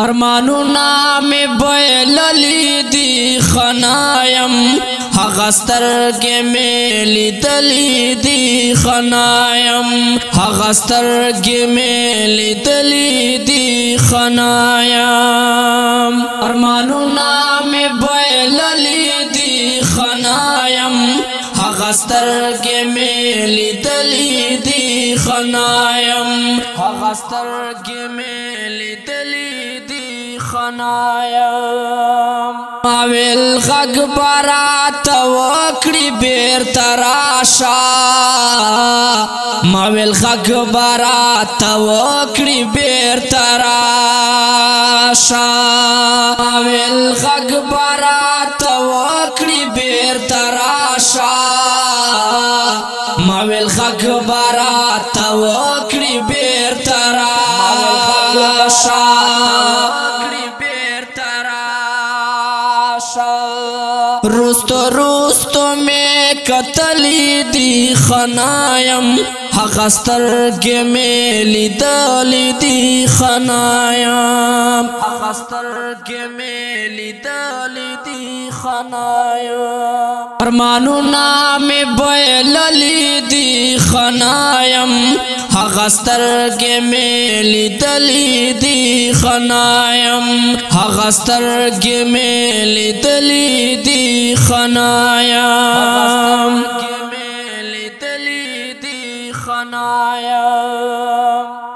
ارمانونا می بایللی دی خنایم هغه سترګې می لیدلې دی خنایم هغه سترګې می لیدلې دی خنایم ارمانونا می بایللی دی خنایم هغه سترګې می لیدلې دی خنایم هغه سترګې می لیدلې دی خنایم ماویل غږ بارات وکړي بیرته راشه ماویل غږ بارات وکړي بیرته راشه ماویل غږ بارات وکړي بیرته راشه ماویل غږ بارات وکړي بیرته راشه روستو روستو می کتلی دی خنایم هغه سترګې می لیدلې دی خنایم هغه سترګې می لیدلې دی خنایم ارمانونا می بایللی دی خنایم هغه سترګې می لیدلې دی خنایم هغه سترګې می لیدلې دی خنایم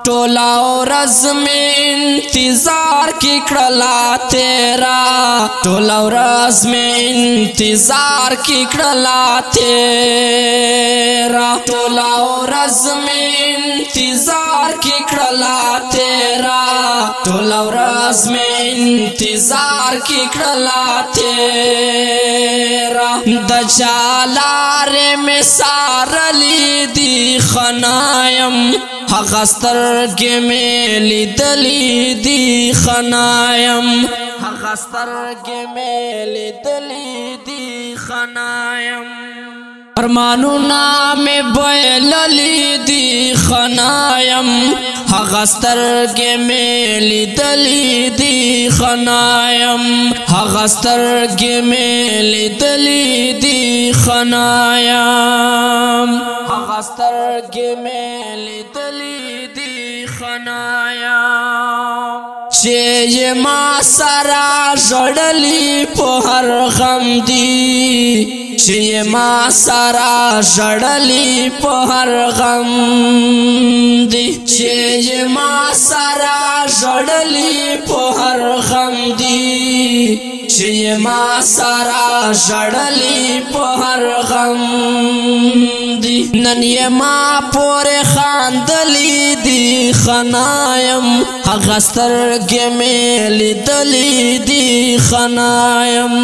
ټولا ورځ مې انتظار کې کړلا تیرا ټولا ورځ مې انتظار کې کړلا تیرا ټولا ورځ مې انتظار کې کړلا تیرا ټولا ورځ مې انتظار کې کړلا تیرا د چالارې مې سارلې دی خنایم هغه سترګې مې لیدلې دی خنایم هغه سترګې مې لیدلې دی خنایم ارمانونا می بایللی دی خنایم هغه سترګې مې لیدلې دی خنایم هغه سترګې مې لیدلې دی خنایم هغه سترګې مې لیدلې دی خنایم چې ما سره ژړلې په هر غم دی چې ما سره ژړلې په هر غم دی چې ما سره ژړلې په هر غم دی چې ما سره ژړلې په هر غم دی نن یې ما پورې خاندلې دی خنایم هغه سترګې مې لیدلې دی خنایم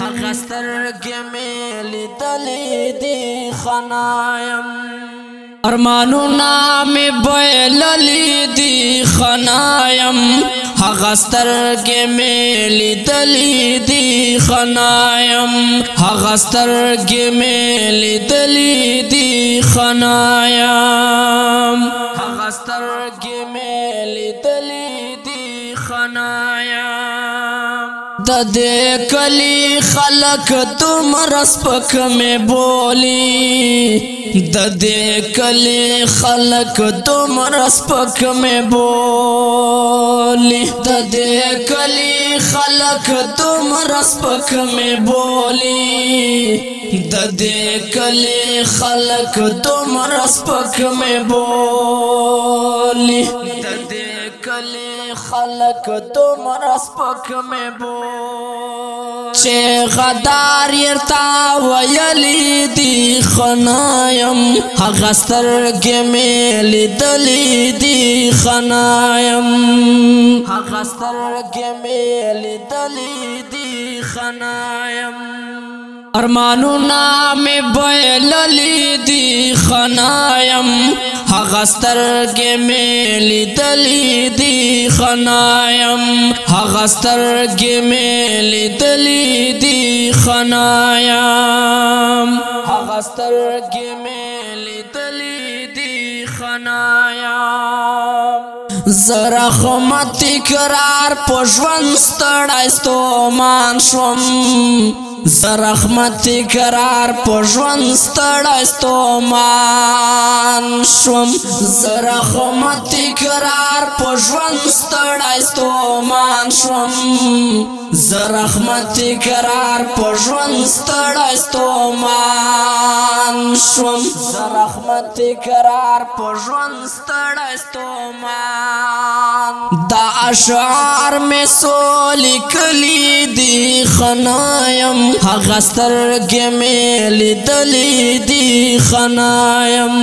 هغه سترګې مې لیدلې دی خنایم ارمانونا می بایللی دی خنایم هغه سترګې مې لیدلې دی خنایم هغه سترګې مې لیدلې دی خنایم هغه سترګې مې لیدلې دی خنایم د دې کلی خلک دومره سپک مې بولي د دې کلی خلک دومره سپک مې بولي د دې کلی خلک دومره سپک مې بولي د دې کلی خلک دومره سپک مې بولي د دې کلی خلک دومره سپک مې بولي چې غدار یرتا ویلی دی خنایم هغه سترګې مې لیدلې دی خنایم هغه سترګې مې لیدلې دی خنایم ارمانونا می بایللی دی خنایم هغه سترګې مې لیدلې دی خنایم هغه سترګې مې لیدلې دی خنایم هغه سترګې مې لیدلې دی خنایم زرخمت تکرار پژوند ستړی ستومان شوم زرخمت تکرار پژوند ستړی ستومان شوم زرخمت تکرار پژوند ستړی ستومان شوم زرخمت تکرار پژوند ستړی ستومان شوم زرخمت تکرار پژوند ستړی ستومان دا اشعار می سولی کلی دی خنایم هغه سترګې مې لیدلې دي خنایم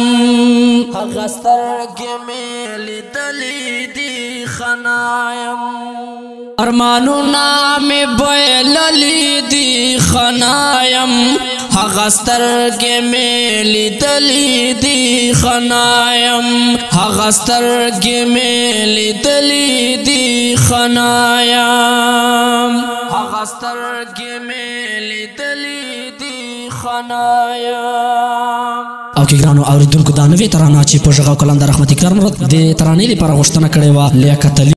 هغه سترګې مې لیدلې دي خنایم ارمانونه مې بایللې دي خنایم هغه سترګې مې لیدلې دي خنایم هغه سترګې مې لیدلې دي خنایم هغه سترګې مې لیدلې دي خنایم او کې ګرانو اوریدونکو دا نوې ترانه چې په ژغ او کلام د رحمت کرام د ترانې لپاره غوښتنه کړې وه لیاقت